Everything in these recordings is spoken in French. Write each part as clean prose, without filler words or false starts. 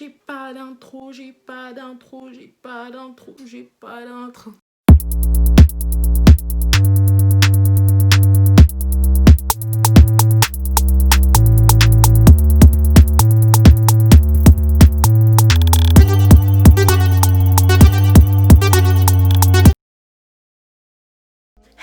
J'ai pas d'intro, j'ai pas d'intro, j'ai pas d'intro, j'ai pas d'intro.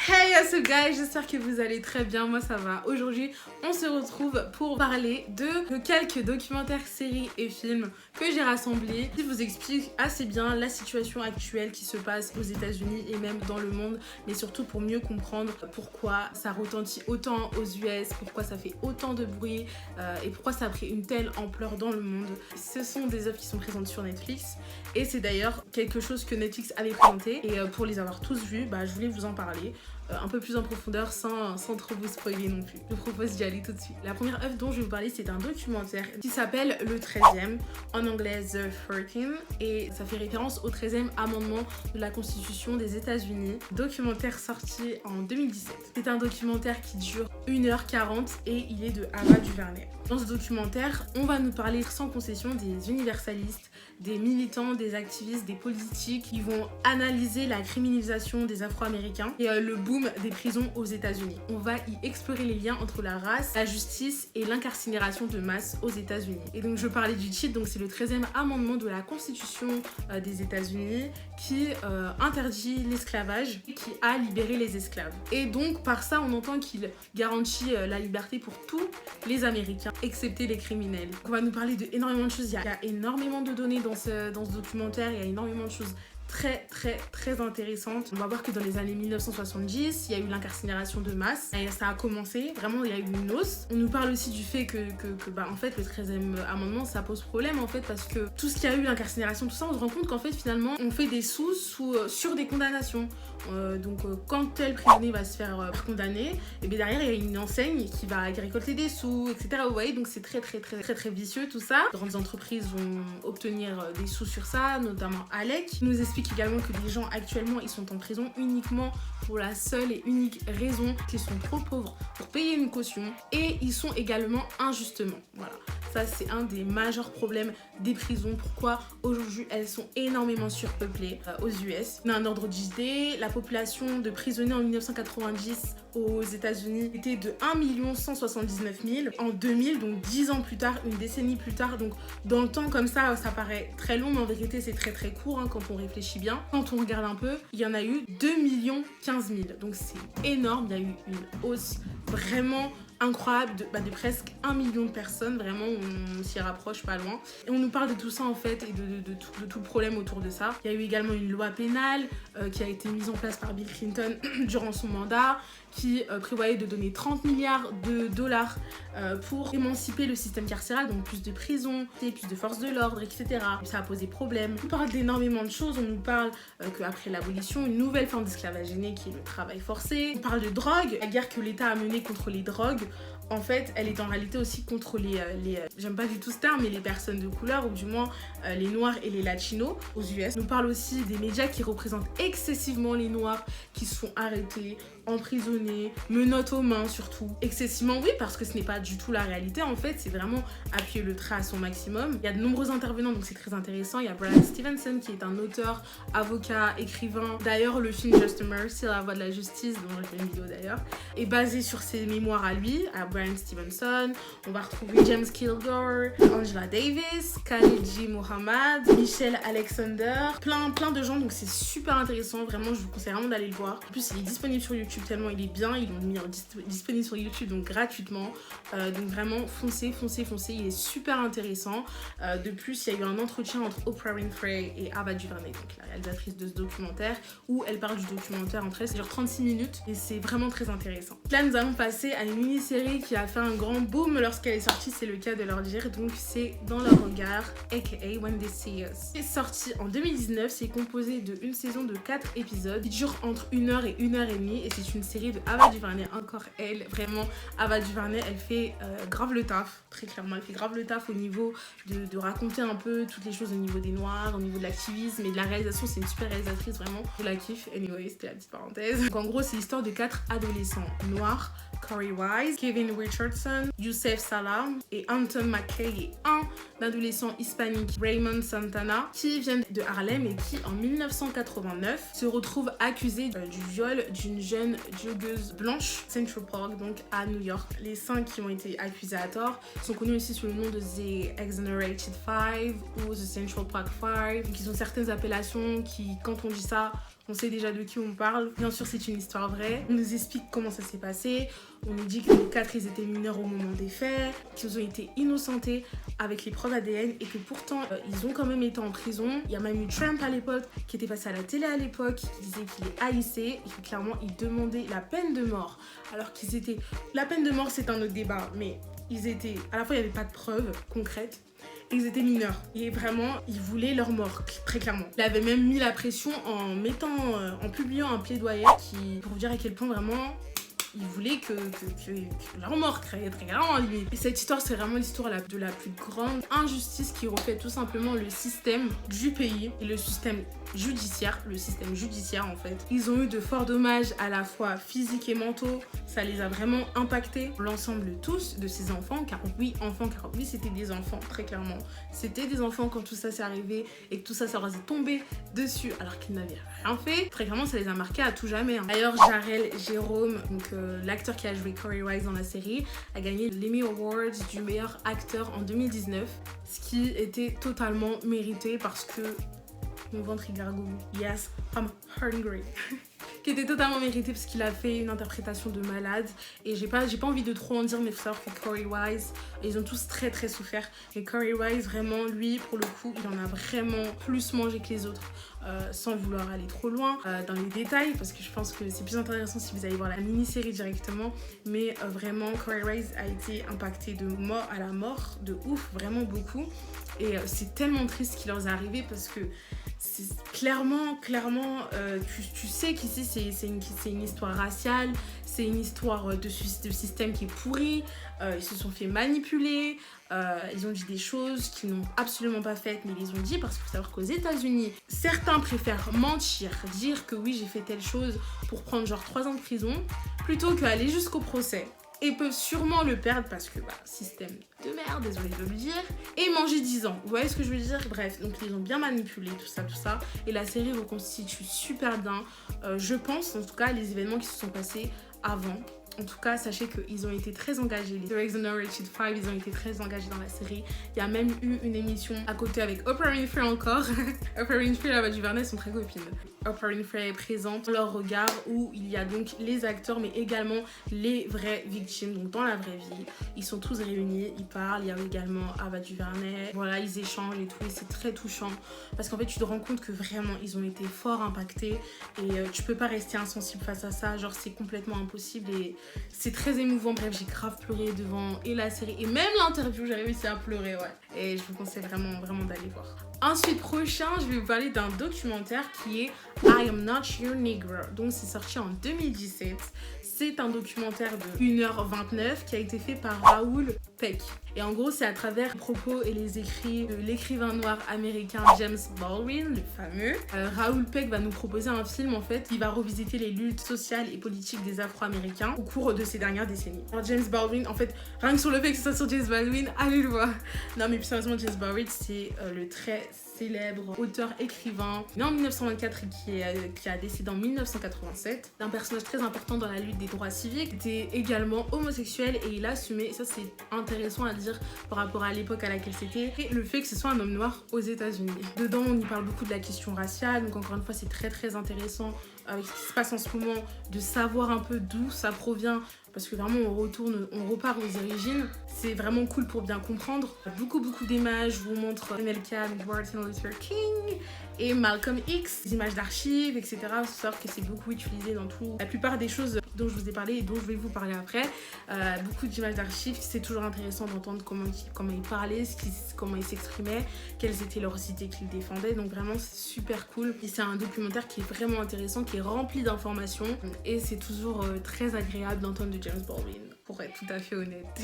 Hey what's up guys, j'espère que vous allez très bien, moi ça va. Aujourd'hui on se retrouve pour parler de quelques documentaires, séries et films que j'ai rassemblés qui vous expliquent assez bien la situation actuelle qui se passe aux États-Unis et même dans le monde, mais surtout pour mieux comprendre pourquoi ça retentit autant aux US, pourquoi ça fait autant de bruit et pourquoi ça a pris une telle ampleur dans le monde. Ce sont des œuvres qui sont présentes sur Netflix et c'est d'ailleurs quelque chose que Netflix avait présenté et pour les avoir tous vus, je voulais vous en parler. Un peu plus en profondeur sans trop vous spoiler non plus. Je vous propose d'y aller tout de suite. La première œuvre dont je vais vous parler, c'est un documentaire qui s'appelle Le 13e, en anglais The 13, et ça fait référence au 13e amendement de la Constitution des États-Unis. Documentaire sorti en 2017. C'est un documentaire qui dure 1h40 et il est de Ava DuVernay. Dans ce documentaire, on va nous parler sans concession des universalistes, des militants, des activistes, des politiques qui vont analyser la criminalisation des Afro-Américains et le boom des prisons aux États-Unis. On va y explorer les liens entre la race, la justice et l'incarcération de masse aux États-Unis. Et donc je parlais du titre, donc c'est le 13e amendement de la Constitution des États-Unis qui interdit l'esclavage et qui a libéré les esclaves. Et donc par ça on entend qu'il garantit la liberté pour tous les Américains, excepté les criminels. On va nous parler de énormément de choses, il y a énormément de données dans ce documentaire, il y a énormément de choses très intéressante. On va voir que dans les années 1970, il y a eu l'incarcération de masse. Et ça a commencé, vraiment il y a eu une hausse. On nous parle aussi du fait que en fait le 13e amendement ça pose problème en fait parce que tout ce qu'il y a eu, l'incarcération, tout ça, on se rend compte qu'en fait finalement on fait des sous sur des condamnations. Quand tel prisonnier va se faire condamner, et bien derrière il y a une enseigne qui va récolter des sous, etc. Vous voyez, donc c'est très vicieux tout ça. De grandes entreprises vont obtenir des sous sur ça, notamment Alec, qui nous explique également que les gens actuellement ils sont en prison uniquement pour la seule et unique raison qu'ils sont trop pauvres pour payer une caution et ils sont également injustement. Voilà, ça c'est un des majeurs problèmes des prisons. Pourquoi aujourd'hui elles sont énormément surpeuplées aux US. On a un ordre d'idée, la population de prisonniers en 1990 aux États-Unis était de 1 179 000 en 2000, donc 10 ans plus tard, une décennie plus tard. Donc dans le temps comme ça paraît très long, mais en vérité c'est très court quand on réfléchit bien. Quand on regarde un peu, il y en a eu 2 15 000, donc c'est énorme. Il y a eu une hausse vraiment incroyable de presque 1 million de personnes, vraiment on s'y rapproche pas loin. Et on nous parle de tout ça en fait et de tout le problème autour de ça. Il y a eu également une loi pénale qui a été mise en place par Bill Clinton durant son mandat, qui prévoyait de donner 30 milliards de dollars pour émanciper le système carcéral, donc plus de prisons, plus de forces de l'ordre, etc. Ça a posé problème. On parle d'énormément de choses, on nous parle qu'après l'abolition, une nouvelle forme d'esclavage est née qui est le travail forcé. On parle de drogue, la guerre que l'État a menée contre les drogues. En fait, elle est en réalité aussi contre les j'aime pas du tout ce terme, mais les personnes de couleur, ou du moins les noirs et les latinos aux US. On nous parle aussi des médias qui représentent excessivement les noirs, qui se font arrêter, emprisonnés, menottes aux mains surtout. Excessivement oui, parce que ce n'est pas du tout la réalité en fait, c'est vraiment appuyer le trait à son maximum. Il y a de nombreux intervenants, donc c'est très intéressant. Il y a Bryan Stevenson qui est un auteur, avocat, écrivain. D'ailleurs, le film Just Mercy, La Voix de la Justice, dont j'ai fait une vidéo d'ailleurs, est basé sur ses mémoires à lui, à Bryan Stevenson. On va retrouver James Kilgore, Angela Davis, Khalid J. Mohammed, Michelle Alexander, plein de gens, donc c'est super intéressant, vraiment je vous conseille vraiment d'aller le voir. En plus il est disponible sur YouTube tellement il est bien, ils l'ont mis disponible sur YouTube donc gratuitement, donc vraiment foncez, il est super intéressant. De plus il y a eu un entretien entre Oprah Winfrey et Ava DuVernay, donc la réalisatrice de ce documentaire, où elle parle du documentaire en vrai, c'est genre 36 minutes et c'est vraiment très intéressant. Là nous allons passer à une mini-série qui a fait un grand boom lorsqu'elle est sortie, c'est le cas de leur dire, donc c'est Dans leur regard, aka When They See Us. C'est sorti en 2019, c'est composé d'une saison de 4 épisodes qui dure entre 1h et 1h30 et c'est une série de Ava DuVernay, encore elle, vraiment Ava DuVernay, elle fait grave le taf, très clairement, elle fait grave le taf au niveau de raconter un peu toutes les choses au niveau des noirs, au niveau de l'activisme et de la réalisation, c'est une super réalisatrice, vraiment, je la kiffe. Anyway, c'était la petite parenthèse. Donc en gros, c'est l'histoire de 4 adolescents noirs Corey Wise, Kevin Richardson, Youssef Sallah et Anton McKay et un adolescent hispanique, Raymond Santana, qui viennent de Harlem et qui en 1989 se retrouvent accusés du viol d'une jeune joggeuse blanche, Central Park, donc à New York. Les 5 qui ont été accusés à tort sont connus aussi sous le nom de The Exonerated Five ou The Central Park Five. Donc ils ont certaines appellations qui, quand on dit ça, on sait déjà de qui on parle. Bien sûr, c'est une histoire vraie. On nous explique comment ça s'est passé. On nous dit que les 4, ils étaient mineurs au moment des faits, qu'ils ont été innocentés avec les preuves ADN et que pourtant, ils ont quand même été en prison. Il y a même eu Trump à l'époque, qui était passé à la télé à l'époque, qui disait qu'il les haïssait et que clairement, il demandait la peine de mort. Alors qu'ils étaient... La peine de mort, c'est un autre débat, mais ils étaient... À la fois, il n'y avait pas de preuves concrètes. Ils étaient mineurs et vraiment ils voulaient leur mort, très clairement. Il avait même mis la pression en publiant un plaidoyer pour dire à quel point vraiment ils voulaient que leur mort, très clairement limite. Et cette histoire, c'est vraiment l'histoire de la plus grande injustice qui reflète tout simplement le système du pays et le système judiciaire en fait. Ils ont eu de forts dommages à la fois physiques et mentaux, ça les a vraiment impactés, l'ensemble tous de ces enfants, car oui, c'était des enfants, très clairement. C'était des enfants quand tout ça s'est arrivé et que tout ça leur est tombé dessus alors qu'ils n'avaient rien fait. Très clairement, ça les a marqués à tout jamais. D'ailleurs, Jarrell Jerome, donc l'acteur qui a joué Corey Wise dans la série, a gagné l'Emmy Awards du meilleur acteur en 2019, ce qui était totalement mérité parce que mon ventre il gargouille. Yes, I'm hungry. Qui était totalement mérité parce qu'il a fait une interprétation de malade. Et j'ai pas envie de trop en dire, mais il faut savoir que Corey Wise, ils ont tous très très souffert. Et Corey Wise, vraiment, lui, pour le coup, il en a vraiment plus mangé que les autres. Sans vouloir aller trop loin dans les détails, parce que je pense que c'est plus intéressant si vous allez voir la mini-série directement. Mais vraiment, Corey Wise a été impacté de mort à la mort, de ouf, vraiment beaucoup. Et c'est tellement triste ce qui leur est arrivé parce que c'est clairement, tu sais qu'ici c'est une histoire raciale, c'est une histoire de système qui est pourri, ils se sont fait manipuler, ils ont dit des choses qu'ils n'ont absolument pas faites, mais ils les ont dit parce qu'il faut savoir qu'aux États-Unis, certains préfèrent mentir, dire que oui j'ai fait telle chose pour prendre genre 3 ans de prison, plutôt qu'aller jusqu'au procès. Et peuvent sûrement le perdre parce que système de merde, désolé de le dire, et manger 10 ans. Vous voyez ce que je veux dire? Bref, donc ils ont bien manipulé tout ça. Et la série reconstitue super bien, je pense, en tout cas, les événements qui se sont passés avant. En tout cas, sachez qu'ils ont été très engagés. Les The Exonerated Five, ils ont été très engagés dans la série. Il y a même eu une émission à côté avec Oprah Winfrey encore. Oprah Winfrey et Ava DuVernay sont très copines. Oprah Winfrey est présente dans leur regard où il y a donc les acteurs mais également les vraies victimes. Donc dans la vraie vie, ils sont tous réunis, ils parlent. Il y a également Ava DuVernay. Voilà, ils échangent et tout et c'est très touchant parce qu'en fait tu te rends compte que vraiment ils ont été fort impactés et tu peux pas rester insensible face à ça. Genre c'est complètement impossible et c'est très émouvant. Bref, j'ai grave pleuré devant et la série et même l'interview, j'ai réussi à pleurer, ouais. Et je vous conseille vraiment d'aller voir. Ensuite, prochain, je vais vous parler d'un documentaire qui est I Am Not Your Negro. Donc, c'est sorti en 2017. C'est un documentaire de 1h29 qui a été fait par Raoul Peck. Et en gros, c'est à travers les propos et les écrits de l'écrivain noir américain James Baldwin, le fameux. Raoul Peck va nous proposer un film, en fait, qui va revisiter les luttes sociales et politiques des Afro-Américains au cours de ces dernières décennies. Alors, James Baldwin, en fait, rien que sur le fait que ce soit sur James Baldwin, allez le voir. Non, mais plus sérieusement, James Baldwin, c'est le très célèbre auteur-écrivain né en 1924 et qui a décédé en 1987, d'un personnage très important dans la lutte des droits civiques. Il était également homosexuel et il assumait, et ça c'est intéressant à dire par rapport à l'époque à laquelle c'était, et le fait que ce soit un homme noir aux États-Unis. Dedans, on y parle beaucoup de la question raciale, donc encore une fois, c'est très intéressant avec ce qui se passe en ce moment, de savoir un peu d'où ça provient, parce que vraiment on repart aux origines. C'est vraiment cool pour bien comprendre. Beaucoup d'images, je vous montre MLK, Martin Luther King et Malcolm X, des images d'archives, etc. Sauf que c'est beaucoup utilisé dans la plupart des choses dont je vous ai parlé et dont je vais vous parler après. Beaucoup d'images d'archives, c'est toujours intéressant d'entendre comment ils parlaient, comment ils s'exprimaient, quelles étaient leurs idées qu'ils défendaient. Donc vraiment, c'est super cool. Et c'est un documentaire qui est vraiment intéressant, qui est rempli d'informations et c'est toujours très agréable d'entendre de James Baldwin. pour être tout à fait honnête.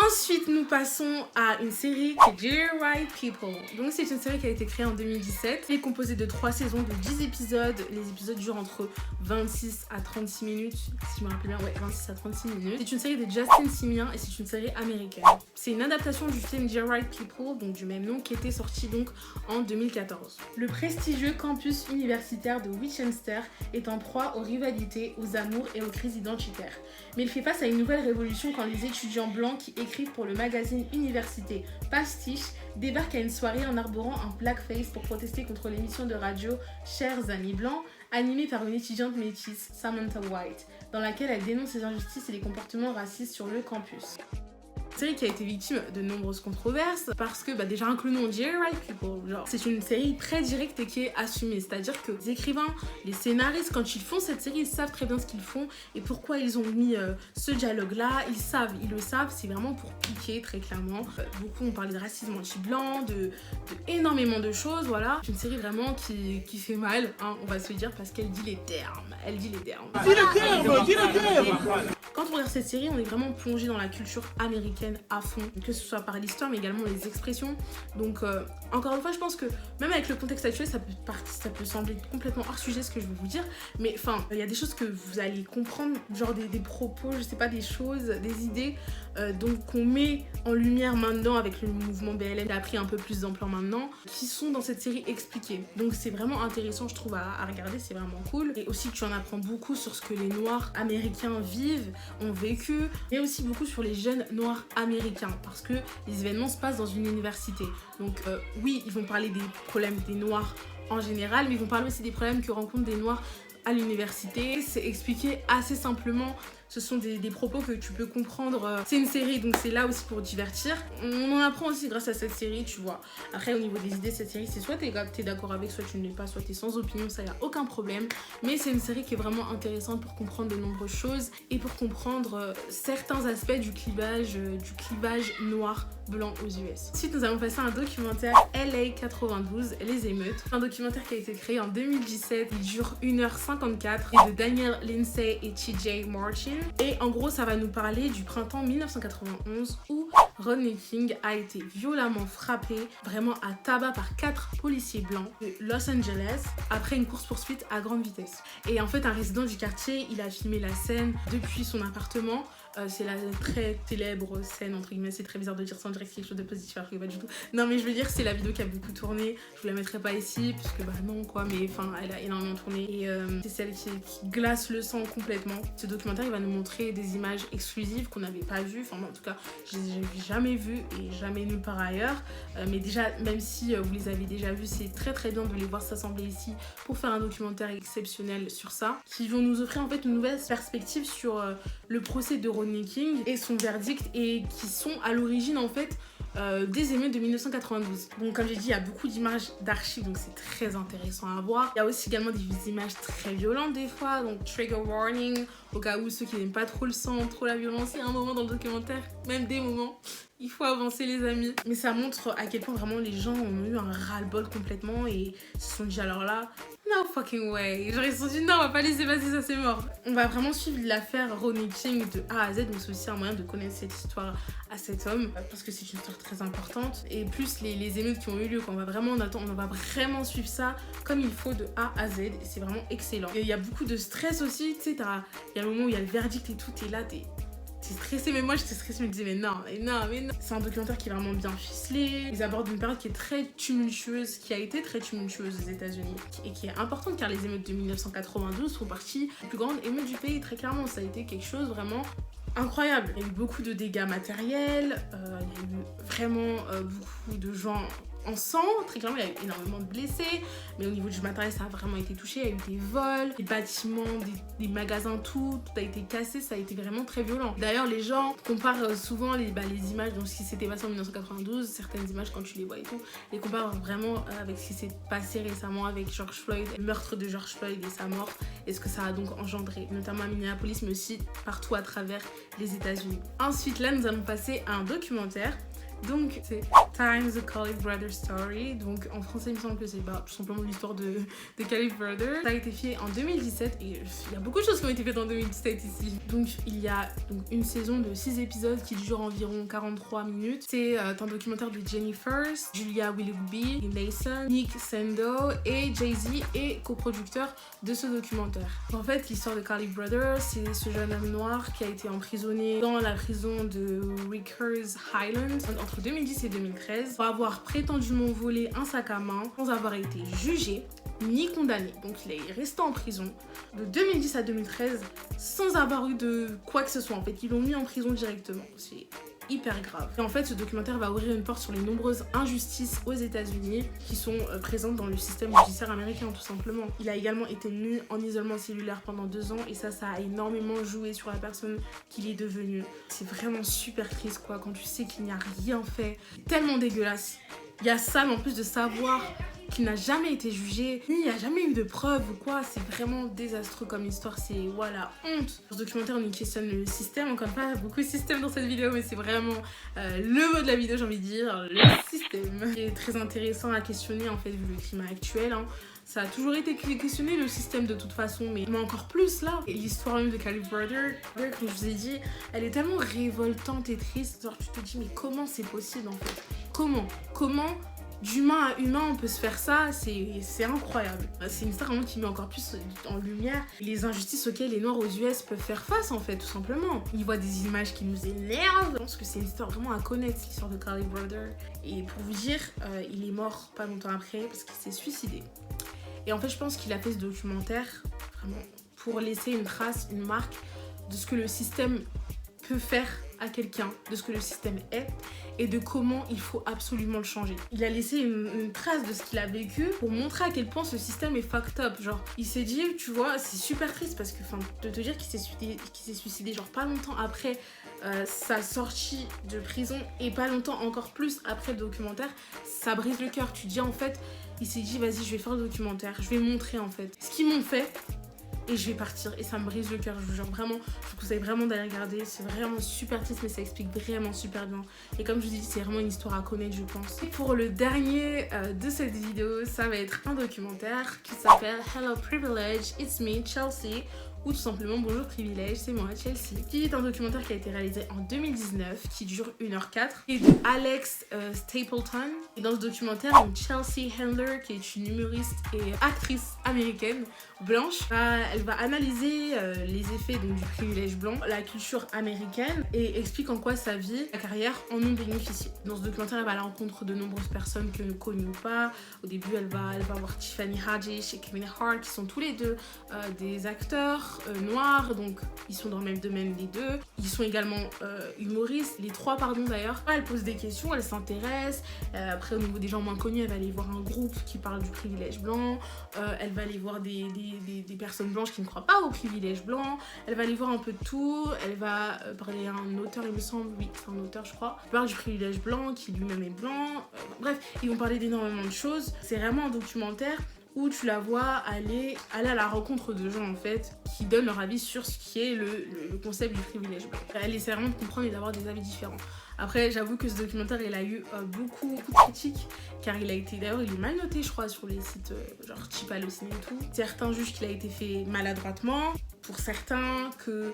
Ensuite, nous passons à une série qui est Dear White People. Donc c'est une série qui a été créée en 2017. Elle est composée de 3 saisons de 10 épisodes. Les épisodes durent entre 26 à 36 minutes, si je me rappelle bien, ouais, 26 à 36 minutes. C'est une série de Justin Simien et c'est une série américaine. C'est une adaptation du film Dear White People, donc du même nom, qui était sorti donc en 2014. Le prestigieux campus universitaire de Winchester est en proie aux rivalités, aux amours et aux crises identitaires. Mais il fait face à une nouvelle révolution quand les étudiants blancs qui écrivent pour le magazine Université Pastiche débarquent à une soirée en arborant un blackface pour protester contre l'émission de radio Chers Amis Blancs, animée par une étudiante métisse, Samantha White, dans laquelle elle dénonce les injustices et les comportements racistes sur le campus. Série qui a été victime de nombreuses controverses parce que déjà un clou nom Dear White People, genre c'est une série très directe et qui est assumée, c'est-à-dire que les écrivains, les scénaristes, quand ils font cette série, ils savent très bien ce qu'ils font et pourquoi ils ont mis ce dialogue là, ils le savent, c'est vraiment pour piquer très clairement. Beaucoup ont parlé de racisme anti-blanc, de énormément de choses, voilà. C'est une série vraiment qui fait mal, hein, on va se le dire, parce qu'elle dit les termes, Dis le terme. Quand on regarde cette série, on est vraiment plongé dans la culture américaine à fond, que ce soit par l'histoire mais également les expressions. Donc encore une fois, je pense que même avec le contexte actuel, ça peut sembler complètement hors sujet ce que je vais vous dire, mais enfin, il y a des choses que vous allez comprendre, genre des propos, je sais pas, des choses, des idées donc qu'on met en lumière maintenant avec le mouvement BLM qui a pris un peu plus d'ampleur maintenant, qui sont dans cette série expliquées. Donc c'est vraiment intéressant, je trouve, à regarder, c'est vraiment cool. Et aussi tu en apprends beaucoup sur ce que les Noirs américains vivent, ont vécu, et aussi beaucoup sur les jeunes Noirs américains, parce que les événements se passent dans une université. Donc oui, ils vont parler des problèmes des Noirs en général, mais ils vont parler aussi des problèmes que rencontrent des Noirs à l'université. C'est expliqué assez simplement. Ce sont des propos que tu peux comprendre. C'est une série, donc c'est là aussi pour divertir. On en apprend aussi grâce à cette série, tu vois. Après, au niveau des idées, cette série, c'est soit t'es d'accord avec, soit tu ne l'es pas, soit t'es sans opinion, ça y a aucun problème. Mais c'est une série qui est vraiment intéressante pour comprendre de nombreuses choses et pour comprendre certains aspects du clivage noir-blanc aux US. Ensuite, nous allons passer à un documentaire LA 92, Les émeutes. Un documentaire qui a été créé en 2017, il dure 1h54, et de Daniel Lindsay et TJ Martin. Et en gros, ça va nous parler du printemps 1991 où Rodney King a été violemment frappé, vraiment à tabac, par 4 policiers blancs de Los Angeles après une course-poursuite à grande vitesse. Et en fait, un résident du quartier, il a filmé la scène depuis son appartement. C'est la très célèbre scène, entre guillemets, c'est très bizarre de dire ça, on dirait que c'est quelque chose de positif alors que pas du tout. Non mais je veux dire, c'est la vidéo qui a beaucoup tourné, je vous la mettrai pas ici, puisque non quoi, mais enfin elle a énormément tourné. Et c'est celle qui glace le sang complètement. Ce documentaire, il va nous montrer des images exclusives qu'on n'avait pas vues, enfin moi en tout cas, je les ai jamais vues et jamais nulle part ailleurs. Mais déjà, même si vous les avez déjà vues, c'est très très bien de les voir s'assembler ici pour faire un documentaire exceptionnel sur ça, qui vont nous offrir en fait une nouvelle perspective sur le procès de Rodney King et son verdict, et qui sont à l'origine en fait des émeutes de 1992. Bon, comme j'ai dit, il y a beaucoup d'images d'archives, donc c'est très intéressant à voir. Il y a aussi également des images très violentes des fois, donc trigger warning, au cas où ceux qui n'aiment pas trop le sang, trop la violence, il y a un moment dans le documentaire, même des moments, il faut avancer les amis. Mais ça montre à quel point vraiment les gens ont eu un ras-le-bol complètement et se sont dit alors là, no fucking way. Genre ils se sont dit non, on va pas laisser passer ça, c'est mort. On va vraiment suivre l'affaire Rodney King de A à Z, donc c'est aussi un moyen de connaître cette histoire à cet homme, parce que c'est une histoire très importante. Et plus les émeutes qui ont eu lieu, on va vraiment suivre ça comme il faut de A à Z, et c'est vraiment excellent. Et il y a beaucoup de stress aussi, tu sais, il y a le moment où il y a le verdict et tout, t'es là, t'es stressée, mais moi j'étais stressée, je me disais mais non. C'est un documentaire qui est vraiment bien ficelé. Ils abordent une période qui est très tumultueuse, qui a été très tumultueuse aux États-Unis et qui est importante, car les émeutes de 1992 font partie des plus grandes émeutes du pays, très clairement. Ça a été quelque chose vraiment incroyable. Il y a eu beaucoup de dégâts matériels, il y a eu vraiment beaucoup de gens en sang, très clairement il y a eu énormément de blessés, mais au niveau du matériel ça a vraiment été touché. Il y a eu des vols, des bâtiments, des magasins, tout a été cassé, ça a été vraiment très violent. D'ailleurs les gens comparent souvent les images de ce qui s'était passé en 1992, certaines images quand tu les vois et tout, les comparent vraiment avec ce qui s'est passé récemment avec George Floyd, le meurtre de George Floyd et sa mort, et ce que ça a donc engendré, notamment à Minneapolis mais aussi partout à travers les États-Unis. Ensuite là nous allons passer à un documentaire Donc c'est Times the Caliph Brothers Story. Donc en français il me semble que c'est tout simplement l'histoire de Caliph Brothers. Ça a été fait en 2017 et il y a beaucoup de choses qui ont été faites en 2017 ici. Donc il y a une saison de 6 épisodes qui dure environ 43 minutes. C'est un documentaire de Jenny First, Julia Willoughby, Mason, Nick Sando et Jay-Z est coproducteur de ce documentaire. En fait l'histoire de Caliph Brothers, c'est ce jeune homme noir qui a été emprisonné dans la prison de Rikers Island entre 2010 et 2013 pour avoir prétendument volé un sac à main sans avoir été jugé ni condamné. Donc il est resté en prison de 2010 à 2013 sans avoir eu de quoi que ce soit. En fait, ils l'ont mis en prison directement. C'est hyper grave. Et en fait, ce documentaire va ouvrir une porte sur les nombreuses injustices aux États-Unis qui sont présentes dans le système judiciaire américain, tout simplement. Il a également été mis en isolement cellulaire pendant 2 ans et ça a énormément joué sur la personne qu'il est devenu. C'est vraiment super triste, quoi, quand tu sais qu'il n'y a rien fait. Tellement dégueulasse. Il y a ça, mais en plus de savoir qu'il n'a jamais été jugé, ni il n'y a jamais eu de preuves ou quoi. C'est vraiment désastreux comme histoire, c'est voilà, honte. Dans ce documentaire, on y questionne le système, encore une fois, beaucoup de système dans cette vidéo, mais c'est vraiment le mot de la vidéo, j'ai envie de dire, le système. C'est très intéressant à questionner en fait, vu le climat actuel. Ça a toujours été questionné le système de toute façon, mais encore plus là. Et l'histoire même de Caliph Brothers, comme je vous ai dit, elle est tellement révoltante et triste. Genre tu te dis mais comment c'est possible en fait? Comment d'humain à humain on peut se faire ça? C'est incroyable. C'est une histoire vraiment qui met encore plus en lumière les injustices auxquelles les Noirs aux US peuvent faire face en fait, tout simplement. Ils voient des images qui nous énervent. Je pense que c'est une histoire vraiment à connaître, l'histoire de Caliph Brothers. Et pour vous dire, il est mort pas longtemps après parce qu'il s'est suicidé. Et en fait, je pense qu'il a fait ce documentaire vraiment pour laisser une trace, une marque de ce que le système peut faire à quelqu'un, de ce que le système est et de comment il faut absolument le changer. Il a laissé une trace de ce qu'il a vécu pour montrer à quel point ce système est fucked up. Genre, il s'est dit, tu vois, c'est super triste parce que, de te dire qu'il s'est suicidé genre pas longtemps après sa sortie de prison et pas longtemps encore plus après le documentaire, ça brise le cœur. Tu te dis en fait, il s'est dit vas-y, je vais faire le documentaire, je vais montrer en fait ce qu'ils m'ont fait et je vais partir. Et ça me brise le cœur, je vous jure vraiment, je vous conseille vraiment d'aller regarder. C'est vraiment super triste mais ça explique vraiment super bien. Et comme je vous dis, c'est vraiment une histoire à connaître, je pense. Et pour le dernier de cette vidéo, ça va être un documentaire qui s'appelle Hello Privilege, It's Me, Chelsea, ou tout simplement Bonjour Privilège, c'est moi Chelsea, qui est un documentaire qui a été réalisé en 2019, qui dure 1h04, et de Alex Stapleton. Et dans ce documentaire, donc Chelsea Handler, qui est une humoriste et actrice américaine blanche, elle va analyser les effets donc, du privilège blanc, la culture américaine, et explique en quoi sa vie, sa carrière en ont bénéficié. Dans ce documentaire, elle va à la rencontre de nombreuses personnes que nous connues ou pas. Au début, elle va voir Tiffany Haddish et Kevin Hart, qui sont tous les deux des acteurs noirs, donc ils sont dans le même domaine les deux. Ils sont également humoristes, les trois pardon d'ailleurs. Elle pose des questions, elle s'intéresse. Après au niveau des gens moins connus, elle va aller voir un groupe qui parle du privilège blanc. Elle va aller voir des personnes blanches qui ne croient pas au privilège blanc. Elle va aller voir un peu de tout. Elle va parler à un auteur, il me semble, oui c'est un auteur je crois. Elle parle du privilège blanc qui lui-même est blanc. Bref, ils vont parler d'énormément de choses. C'est vraiment un documentaire où tu la vois aller à la rencontre de gens en fait qui donnent leur avis sur ce qui est le concept du privilège blanc. Elle essaie vraiment de comprendre et d'avoir des avis différents. Après j'avoue que ce documentaire il a eu beaucoup de critiques car il a été d'ailleurs il est mal noté je crois sur les sites genre Cheap Allociné et tout. Certains jugent qu'il a été fait maladroitement. Pour certains que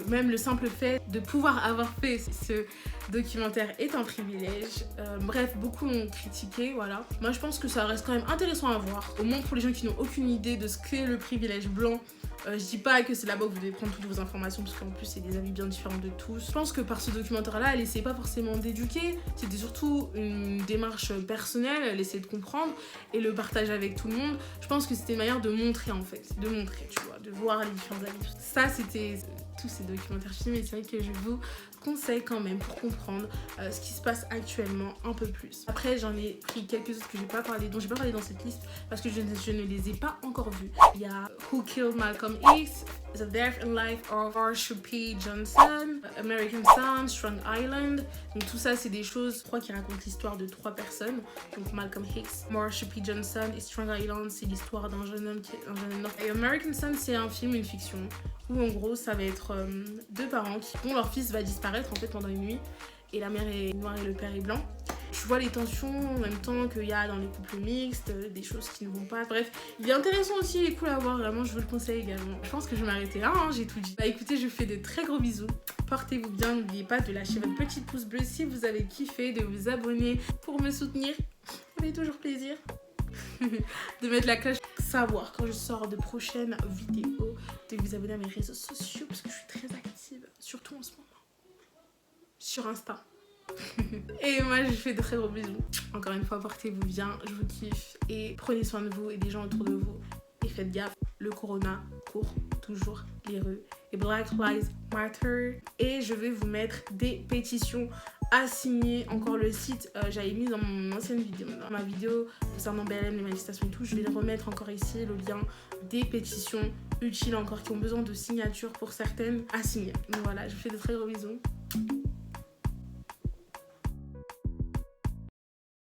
même le simple fait de pouvoir avoir fait ce documentaire est un privilège. Bref, beaucoup l'ont critiqué, voilà. Moi je pense que ça reste quand même intéressant à voir. Au moins pour les gens qui n'ont aucune idée de ce qu'est le privilège blanc. Je dis pas que c'est là-bas que vous devez prendre toutes vos informations parce qu'en plus c'est des avis bien différents de tous. Je pense que par ce documentaire-là, elle essaie pas forcément d'éduquer, c'était surtout une démarche personnelle, elle essaie de comprendre et le partage avec tout le monde. Je pense que c'était une manière de montrer en fait, tu vois, de voir les différents avis. Ça c'était tous ces documentaires filmés, c'est vrai que je vous conseille quand même pour comprendre ce qui se passe actuellement un peu plus. Après j'en ai pris quelques autres que dont j'ai pas parlé dans cette liste parce que je ne les ai pas encore vus. Il y a Who Killed Malcolm X, The Death and Life of Marsha P. Johnson, American Son, Strong Island. Donc tout ça c'est des choses, je crois, qui racontent l'histoire de 3 personnes. Donc Malcolm X, Marsha P. Johnson et Strong Island, c'est l'histoire d'un jeune homme noir. Et American Son c'est un film, une fiction, où en gros ça va être 2 parents dont leur fils va disparaître en fait pendant une nuit. et la mère est noire et le père est blanc. Tu vois les tensions en même temps qu'il y a dans les couples mixtes, des choses qui ne vont pas. Bref, il est intéressant aussi, il est cool à voir, vraiment, je vous le conseille également. Je pense que je vais m'arrêter là, hein, j'ai tout dit. Bah écoutez, je vous fais de très gros bisous. Portez-vous bien, n'oubliez pas de lâcher votre petit pouce bleu si vous avez kiffé, de vous abonner pour me soutenir. Ça fait toujours plaisir. De mettre la cloche pour savoir quand je sors de prochaines vidéos, de vous abonner à mes réseaux sociaux parce que je suis très active, surtout en ce moment, sur Insta. Et moi je vous fais de très gros bisous. Encore une fois, portez-vous bien, je vous kiffe et prenez soin de vous et des gens autour de vous. Et faites gaffe, le corona court toujours les rues. Et Black Lives Matter. Et je vais vous mettre des pétitions à signer. Encore le site, j'avais mis dans mon ancienne vidéo, dans ma vidéo concernant BLM, les manifestations et tout. Je vais le remettre encore ici, le lien des pétitions utiles encore qui ont besoin de signatures pour certaines à signer. Donc voilà, je vous fais de très gros bisous.